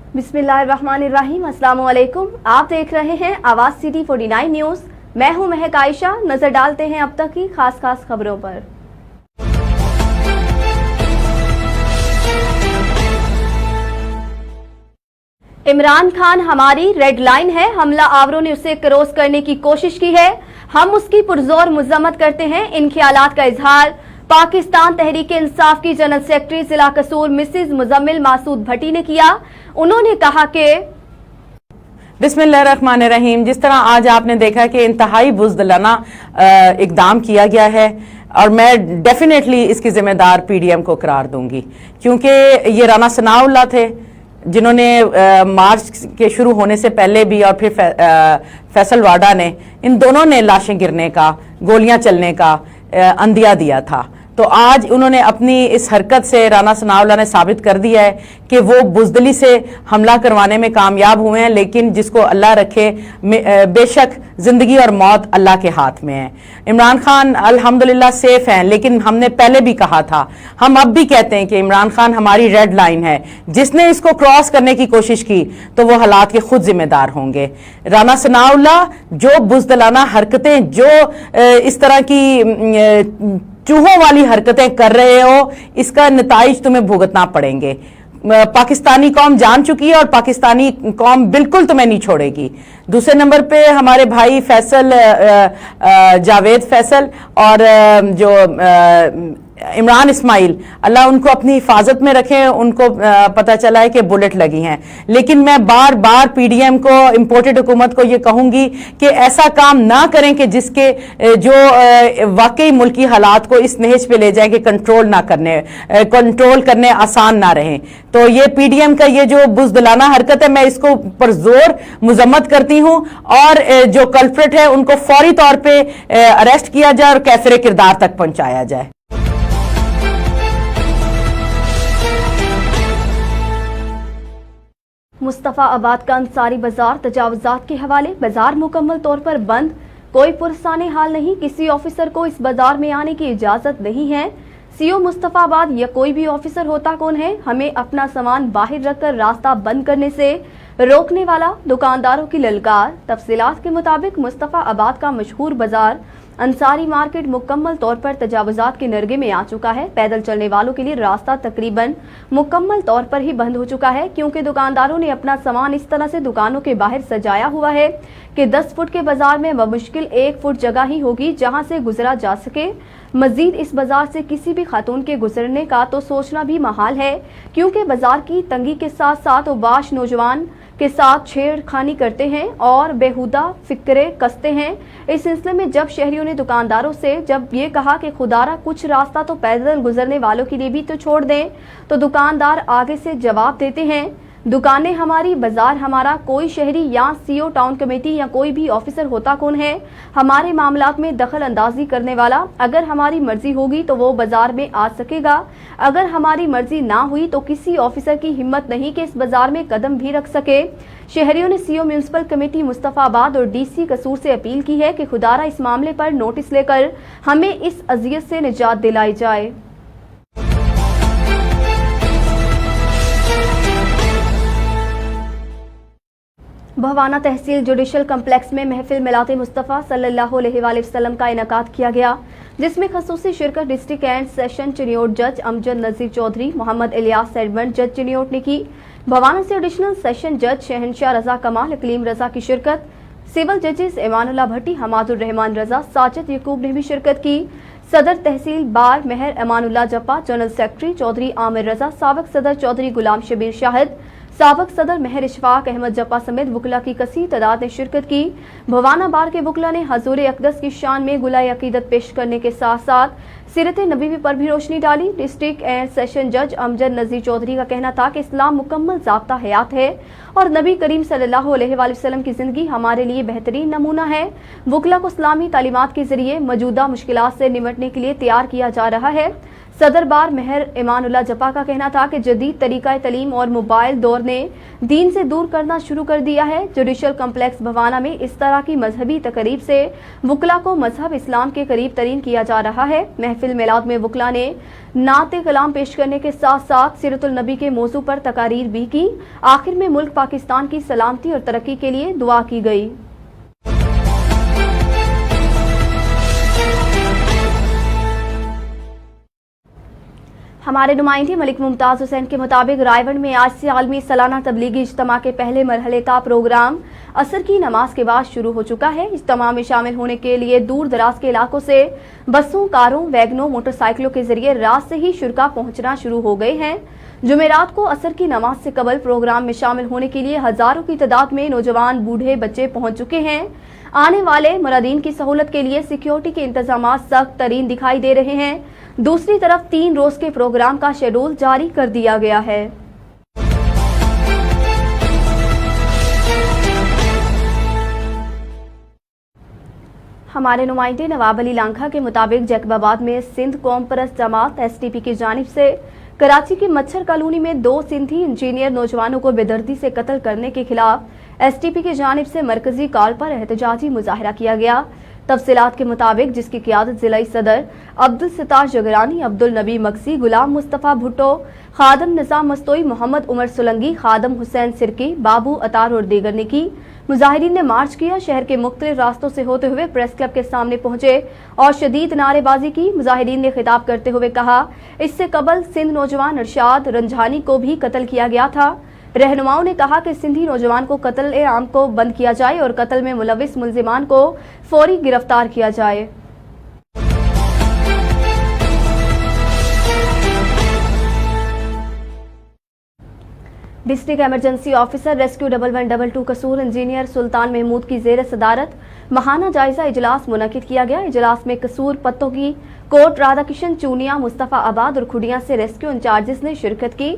बिस्मिल्लाहिर्रहमानिर्रहीम। अस्सलाम वालेकुम। आप देख रहे हैं आवाज सिटी 49 न्यूज। मैं हूं महक आयशा। नजर डालते हैं अब तक की खास खबरों पर। इमरान खान हमारी रेड लाइन है। हमला आवरों ने उसे क्रॉस करने की कोशिश की है। हम उसकी पुरजोर मजम्मत करते हैं। इन ख्यालात का इजहार पाकिस्तान तहरीक इंसाफ की जनरल सेक्रेटरी जिला कसूर मिसेज मुजम्मिल मासूद भट्टी ने किया। उन्होंने कहा कि बिस्मिल्लाहिर्रहमानिर्रहीम, जिस तरह आज आपने देखा कि इंतहाई बुज़दिलाना इकदाम किया गया है और मैं डेफिनेटली इसकी जिम्मेदार पीडीएम को करार दूंगी, क्योंकि ये राना सनाउल्लाह थे जिन्होंने मार्च के शुरू होने से पहले भी और फिर फैसल वाडा ने, इन दोनों ने लाशें गिरने का, गोलियां चलने का अंदिया दिया था। तो आज उन्होंने अपनी इस हरकत से, राना सनाउल्लाह ने साबित कर दिया है कि वो बुज़दिली से हमला करवाने में कामयाब हुए हैं, लेकिन जिसको अल्लाह रखे, बेशक जिंदगी और मौत अल्लाह के हाथ में है। इमरान खान अल्हम्दुलिल्लाह सेफ हैं, लेकिन हमने पहले भी कहा था, हम अब भी कहते हैं कि इमरान खान हमारी रेड लाइन है। जिसने इसको क्रॉस करने की कोशिश की तो वो हालात के खुद जिम्मेदार होंगे। राना सनाउल्लाह जो बुज़दिलाना हरकतें, जो इस तरह की चूहों वाली हरकतें कर रहे हो, इसका नताइज तुम्हें भुगतना पड़ेंगे। पाकिस्तानी कौम जान चुकी है और पाकिस्तानी कौम बिल्कुल तुम्हें नहीं छोड़ेगी। दूसरे नंबर पे हमारे भाई फैसल, जावेद फैसल और जो इमरान इस्माइल, अल्लाह उनको अपनी हिफाजत में रखे। उनको पता चला है कि बुलेट लगी हैं, लेकिन मैं बार बार पीडीएम को, इंपोर्टेड हुकूमत को ये कहूंगी कि ऐसा काम ना करें कि जिसके जो वाकई मुल्की हालात को इस नहज पे ले जाए कि कंट्रोल करने आसान ना रहे। तो ये पीडीएम का ये जो बुज़दिलाना हरकत है, मैं इसको पर जोर मजम्मत करती हूं और जो कल्प्रिट है उनको फौरी तौर पे अरेस्ट किया जाए और कैफिर किरदार तक पहुंचाया जाए। मुस्तफाबाद का अंसारी बाजार तजावुजात के हवाले। बाजार मुकम्मल तौर पर बंद। कोई पुरसाने हाल नहीं। किसी ऑफिसर को इस बाजार में आने की इजाजत नहीं है। सीओ मुस्तफाबाद या कोई भी ऑफिसर होता कौन है, हमें अपना सामान बाहर रखकर रास्ता बंद करने से रोकने वाला दुकानदारों की ललकार। तफसीलात के मुताबिक मुस्तफाबाद का मशहूर बाजार अंसारी मार्केट मुकम्मल तौर पर तजावुजात के नरगे में आ चुका है। पैदल चलने वालों के लिए रास्ता तकरीबन मुकम्मल तौर पर ही बंद हो चुका है, क्योंकि दुकानदारों ने अपना सामान इस तरह से दुकानों के बाहर सजाया हुआ है कि 10 फुट के बाजार में बमुश्किल 1 फुट जगह ही होगी जहां से गुजरा जा सके। मजीद इस बाजार से किसी भी खातून के गुजरने का तो सोचना भी महाल है, क्योंकि बाजार की तंगी के साथ साथ उबाश नौजवान के साथ छेड़खानी करते हैं और बेहुदा फिक्रे कसते हैं। इस सिलसिले में जब शहरियों ने दुकानदारों से जब ये कहा कि खुदारा कुछ रास्ता तो पैदल गुजरने वालों के लिए भी तो छोड़ दें, तो दुकानदार आगे से जवाब देते हैं, दुकानें हमारी, बाजार हमारा। कोई शहरी या सीओ टाउन कमेटी या कोई भी ऑफिसर होता कौन है हमारे मामलात में दखल अंदाजी करने वाला। अगर हमारी मर्जी होगी तो वो बाजार में आ सकेगा, अगर हमारी मर्जी ना हुई तो किसी ऑफिसर की हिम्मत नहीं कि इस बाजार में कदम भी रख सके। शहरियों ने सीओ म्यूनिसिपल कमेटी मुस्तफाबाद और डीसी कसूर से अपील की है कि खुदारा इस मामले पर नोटिस लेकर हमें इस अजियत से निजात दिलाई जाए। भवाना तहसील जुडिशल कम्प्लेक्स में महफिल मिलाते मुस्तफ़ा सल्लल्लाहु अलैहि वसल्लम का इनकाद किया गया, जिसमें खसूसी शिरकत डिस्ट्रिक्ट एंड सेशन चिन्योट जज अमजद नज़ीर चौधरी, मोहम्मद इलियास एडमंड जज चिन्योट ने की। भवाना से एडिशनल सेशन जज शहनशाह रजा कमाल अकलीम रजा की शिरकत। सिविल जजेस एमानुल्लाह भट्टी, हमादुर रहमान रजा, साजिद यकूब ने भी शिरकत की। सदर तहसील बार मेहर अमानुल्लाह जप्पा, जनरल सेक्रेटरी चौधरी आमिर रजा, साबिक सदर चौधरी गुलाम शबीर शाहिद, साबिक सदर मेहर इशफाक अहमद जप्पा समेत वुकला की कसीर तादाद ने शिरकत की। भवाना बार के वुकला ने हजूर अक़दस की शान में गुलाए अकीदत पेश करने के साथ साथ सीरत नबी पर भी रोशनी डाली। डिस्ट्रिक्ट एंड सेशन जज अमजद नज़ीर चौधरी का कहना था कि इस्लाम मुकम्मल ज़ाब्ता हयात है और नबी करीम सल्लल्लाहु अलैहि वसल्लम की ज़िंदगी हमारे लिए बेहतरीन नमूना है। वुकला को इस्लामी तालीमात के जरिए मौजूदा मुश्किलात से निपटने के लिए तैयार किया जा रहा है। सदर बार मेहर इमानुल्लाह जपा का कहना था कि जदीद तरीका तलीम और मोबाइल दौर ने दीन से दूर करना शुरू कर दिया है। जुडिशल कम्प्लेक्स भवाना में इस तरह की मजहबी तकरीब से वकला को मजहब इस्लाम के करीब तरीन किया जा रहा है। महफिल मिलाद में वकला ने नाते कलाम पेश करने के साथ साथ सीरतुल नबी के मौजू पर तकारीर भी की। आखिर में मुल्क पाकिस्तान की सलामती और तरक्की के लिए दुआ की गई। हमारे नुमाइंदे मलिक मुमताज हुसैन के मुताबिक रायगढ़ में आज से आलमी सालाना तबलीगी इज्तिमा के पहले मरहले का प्रोग्राम असर की नमाज के बाद शुरू हो चुका है। इज्तिमा में शामिल होने के लिए दूर दराज के इलाकों से बसों, कारों, वैगनों, मोटरसाइकिलों के जरिए रात से ही शुरका पहुंचना शुरू हो गए हैं। जुमेरात को असर की नमाज से कबल प्रोग्राम में शामिल होने के लिए हजारों की तादाद में नौजवान, बूढ़े, बच्चे पहुंच चुके हैं। आने वाले मुरादीन की सहूलत के लिए सिक्योरिटी के इंतजाम सख्त तरीन दिखाई दे रहे हैं। दूसरी तरफ 3 रोज के प्रोग्राम का शेड्यूल जारी कर दिया गया है। हमारे नुमाइंदे नवाब अली लांघा के मुताबिक जैकबाबाद में सिंध कौम परस्त जमात एसटीपी की जानिब से कराची की मच्छर कॉलोनी में 2 सिंधी इंजीनियर नौजवानों को बेदर्दी से कत्ल करने के खिलाफ एसटीपी की जानिब से मरकजी कॉल पर एहतजाजी मुजाहरा किया गया। तफसीलात के मुताबिक जिसकी क़ियादत जिला सदर अब्दुल सितार जगरानी, अब्दुल नबी मक्सी, गुलाम मुस्तफ़ा भुट्टो, खादम निज़ाम मस्तोई, मोहम्मद उमर सुलंगी, खादम हुसैन सिरकी, बाबू अतार और दीगर ने की। मुजाहिरीन ने मार्च किया, शहर के मुख्तलिफ रास्तों से होते हुए प्रेस क्लब के सामने पहुंचे और शदीद नारेबाजी की। मुजाहिरीन ने खिताब करते हुए कहा, इससे कबल सिंध नौजवान अरशाद रंझानी को भी कत्ल किया गया था। रहनुमाओं ने कहा कि सिंधी नौजवान को कत्ल आम को बंद किया जाए और कत्ल में मुलविस मुल्जिमान को फौरी गिरफ्तार किया जाए। डिस्ट्रिक्ट इमरजेंसी ऑफिसर रेस्क्यू 1112 कसूर इंजीनियर सुल्तान महमूद की जेर सदारत महाना जायजा इजलास मुनक्किद किया गया। इजलास में कसूर पत्तों की कोट, राधाकिशन, चूनिया, मुस्तफ़ा आबाद और खुडिया से रेस्क्यू इंचार्जेस ने शिरकत की।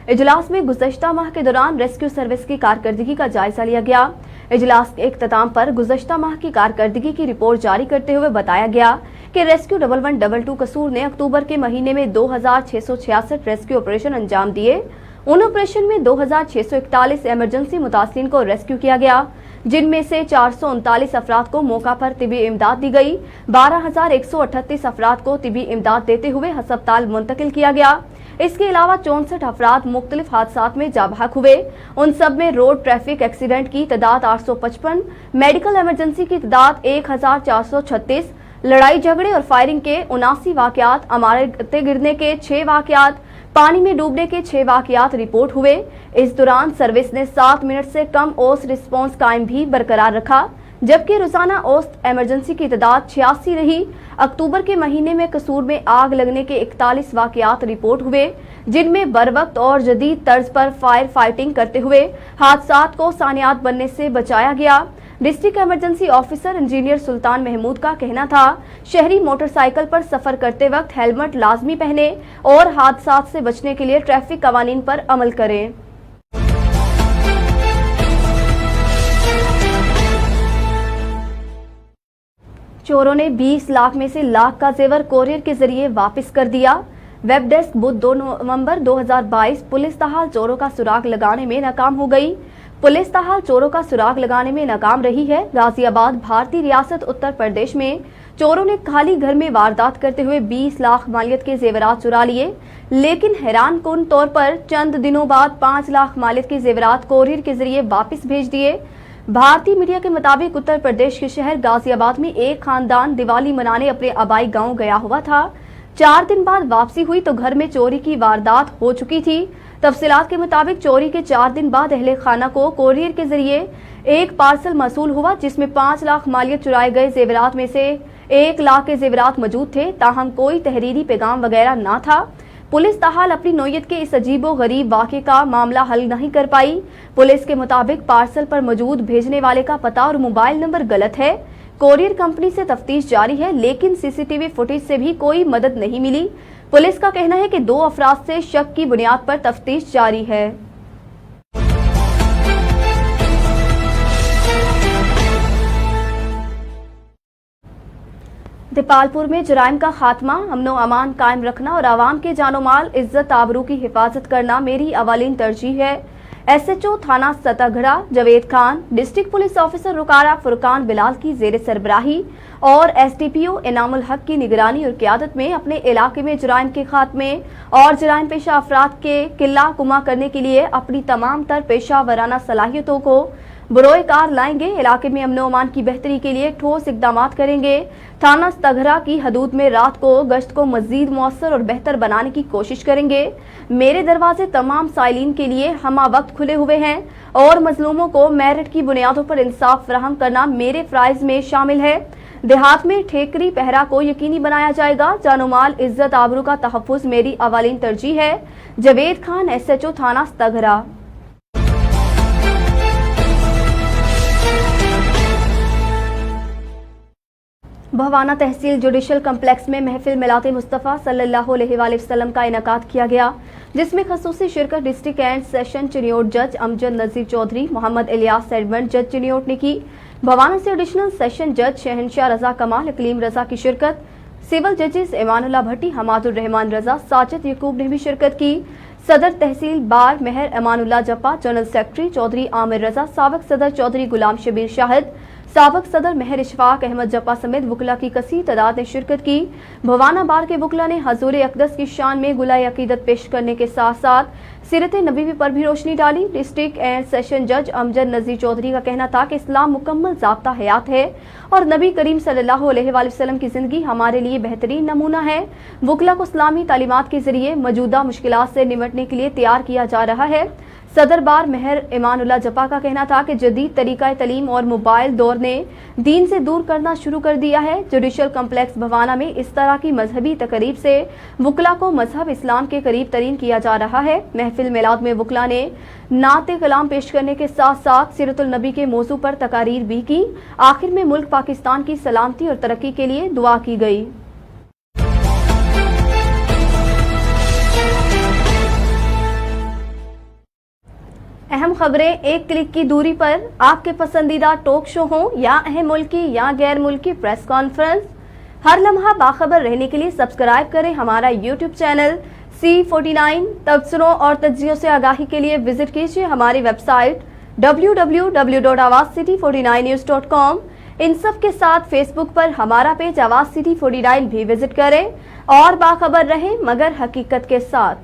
इजलास में गुज़श्ता माह के दौरान रेस्क्यू सर्विस की कारकर्दगी का जायजा लिया गया। इजलास के इख्तिताम पर गुज़श्ता माह की कारकर्दगी की रिपोर्ट जारी करते हुए बताया गया कि रेस्क्यू 1112 कसूर ने अक्टूबर के महीने में 2666 रेस्क्यू ऑपरेशन अंजाम दिए। उन ऑपरेशन में 2641 इमरजेंसी मुतासिरीन को रेस्क्यू किया गया, जिनमें से 439 अफराद को मौका पर तिबी इमदाद दी गई। 12,138 अफराद को तिबी इमदाद देते हुए अस्पताल मुंतकिल किया गया। इसके अलावा 64 अफराद मुख्तलिफ हादसात में जाबाक हुए। उन सब में रोड ट्रैफिक एक्सीडेंट की तादाद 855, मेडिकल इमरजेंसी की तादाद 1436, लड़ाई झगड़े और फायरिंग के 79 वाकयात, इमारतें गिरने के 6 वाकयात, पानी में डूबने के 6 वाकयात रिपोर्ट हुए। इस दौरान सर्विस ने 7 मिनट से कम औसत रिस्पांस टाइम भी बरकरार रखा, जबकि रोजाना औसत इमरजेंसी की तादाद 86 रही। अक्टूबर के महीने में कसूर में आग लगने के 41 वाकयात रिपोर्ट हुए, जिनमें बरवक्त और जदीद तर्ज पर फायर फाइटिंग करते हुए हादसात को सानियात बनने से बचाया गया। डिस्ट्रिक्ट इमरजेंसी ऑफिसर इंजीनियर सुल्तान महमूद का कहना था, शहरी मोटरसाइकिल पर सफर करते वक्त हेलमेट लाजमी पहने और हादसात से बचने के लिए ट्रैफिक कवानीन पर अमल करें। चोरों ने 20 लाख में से लाख का जेवर कोरियर के जरिए वापस कर दिया। वेब डेस्क बुध 2 नवंबर 2022 पुलिस ताहाल चोरों का सुराग लगाने में नाकाम हो गई। पुलिस ताहाल चोरों का सुराग लगाने में नाकाम रही है। गाजियाबाद भारतीय रियासत उत्तर प्रदेश में चोरों ने खाली घर में वारदात करते हुए 20 लाख मालियत के जेवरात चुरा लिए, लेकिन हैरान कुन तौर पर चंद दिनों बाद 5 लाख मालियत के जेवरात कोरियर के जरिए वापस भेज दिए। भारतीय मीडिया के मुताबिक उत्तर प्रदेश के शहर गाजियाबाद में एक खानदान दिवाली मनाने अपने आबाई गांव गया हुआ था। 4 दिन बाद वापसी हुई तो घर में चोरी की वारदात हो चुकी थी। तफसीलात के मुताबिक चोरी के 4 दिन बाद अहले खाना को कोरियर के जरिए एक पार्सल मसूल हुआ, जिसमें 5 लाख मालियत चुराए गए जेवरात में से 1 लाख के जेवरात मौजूद थे। ताहम कोई तहरीरी पैगाम वगैरह न था। पुलिस ताहाल अपनी नौयत के इस अजीबो गरीब वाक़े का मामला हल नहीं कर पाई। पुलिस के मुताबिक पार्सल पर मौजूद भेजने वाले का पता और मोबाइल नंबर गलत है। कोरियर कंपनी से तफ्तीश जारी है, लेकिन सीसीटीवी फुटेज से भी कोई मदद नहीं मिली। पुलिस का कहना है कि 2 अफराद से शक की बुनियाद पर तफ्तीश जारी है। देपालपुर में जराइम का खात्मा, अमनो अमान कायम रखना और आवाम के जानो माल, इज्जत आबरू की हिफाजत करना मेरी अवालीन तरजीह है। एसएचओ थाना Satagarha Javed Khan, district police officer रुकारा फुरकान बिलाल की जेर सरबराही और एसडीपीओ इनामुल हक की निगरानी और क़यादत में अपने इलाके में जराइम के खात्मे और जराइम पेशा अफराद के किला कुमा करने के लिए अपनी तमाम तर पेशा वराना सलाहियतों को बरोए कार लाएंगे। इलाके में अमनो अमान की बेहतरी के लिए ठोस इकदाम करेंगे। थाना सतागढ़ा की हदूद में रात को गश्त को मजीद मौसर और बेहतर बनाने की कोशिश करेंगे। मेरे दरवाजे तमाम साइलिन के लिए हमा वक्त खुले हुए हैं और मजलूमों को मेरिट की बुनियादों पर इंसाफ फराहम करना मेरे फ्राइज में शामिल है। देहात में ठेकरी पहरा को यकीनी बनाया जाएगा। जानो माल, इज्जत आबरू का तहफ़्फ़ुज़ मेरी अवालीन तरजीह है। जवेद खान, एसएचओ थाना सतागढ़ा। भवाना तहसील जुडिशल कम्प्लेक्स में महफिल मिलाते मुस्तफ़ा सल्लल्लाहु अलैहि वसल्लम का इनकाद किया गया, जिसमें खसूसी शिरकत डिस्ट्रिक्ट एंड सेशन चिन्योट जज अमजद नज़ीर चौधरी, मोहम्मद इलियास एडमंड जज चिन्योट ने की। भवाना से एडिशनल सेशन जज शहनशाह रजा कमाल, इकलीम रजा की शिरकत। सिविल जजेस इमानुल्लाह भट्टी, हमादुर रहमान रजा, साजिद यकूब ने भी शिरकत की। सदर तहसील बार मेहर अमानुल्लाह जप्पा, जनरल सेक्रेटरी चौधरी आमिर रजा, साबिक सदर चौधरी गुलाम शबीर शाहिद, साबिक सदर मेहर इशफाक अहमद जप्पा समेत वकला की कसीर तादाद ने शिरकत की। भवाना बार के वकला ने हजूर अक़दस की शान में गुलाए अकीदत पेश करने के साथ साथ सीरत नबी पर भी रोशनी डाली। डिस्ट्रिक्ट एंड सेशन जज अमजद नज़ीर चौधरी का कहना था कि इस्लाम मुकम्मल ज़ाब्ता हयात है और नबी करीम सल्लल्लाहु अलैहि वसल्लम की ज़िंदगी हमारे लिए बेहतरीन नमूना है। वकला को इस्लामी तालीमात के जरिए मौजूदा मुश्किलात से निमटने के लिए तैयार किया जा रहा है। सदर बार मेहर इमानुल्लाह जप्पा का कहना था कि जदीद तरीका तलीम और मोबाइल दौर ने दीन से दूर करना शुरू कर दिया है। जुडिशल कम्प्लेक्स भवाना में इस तरह की मजहबी तकरीब से वकला को मजहब इस्लाम के करीब तरीन किया जा रहा है। महफिल मिलाद में वकला ने नाते कलाम पेश करने के साथ साथ सीरतुल नबी के मौजू पर तकारीर भी की। आखिर में मुल्क पाकिस्तान की सलामती और तरक्की के लिए दुआ की गई। अहम खबरें एक क्लिक की दूरी पर। आपके पसंदीदा टॉक शो हो या अहम मुल्की या गैर मुल्की प्रेस कॉन्फ्रेंस, हर लम्हा बाखबर रहने के लिए सब्सक्राइब करें हमारा यूट्यूब चैनल C49। तबसरों और तज्जियों से आगाही के लिए विजिट कीजिए हमारी वेबसाइट www.awazcity49news.com। इन सब के साथ फेसबुक पर हमारा पेज आवाज सिटी 49 भी विजिट करें और बाखबर रहें मगर हकीकत के साथ।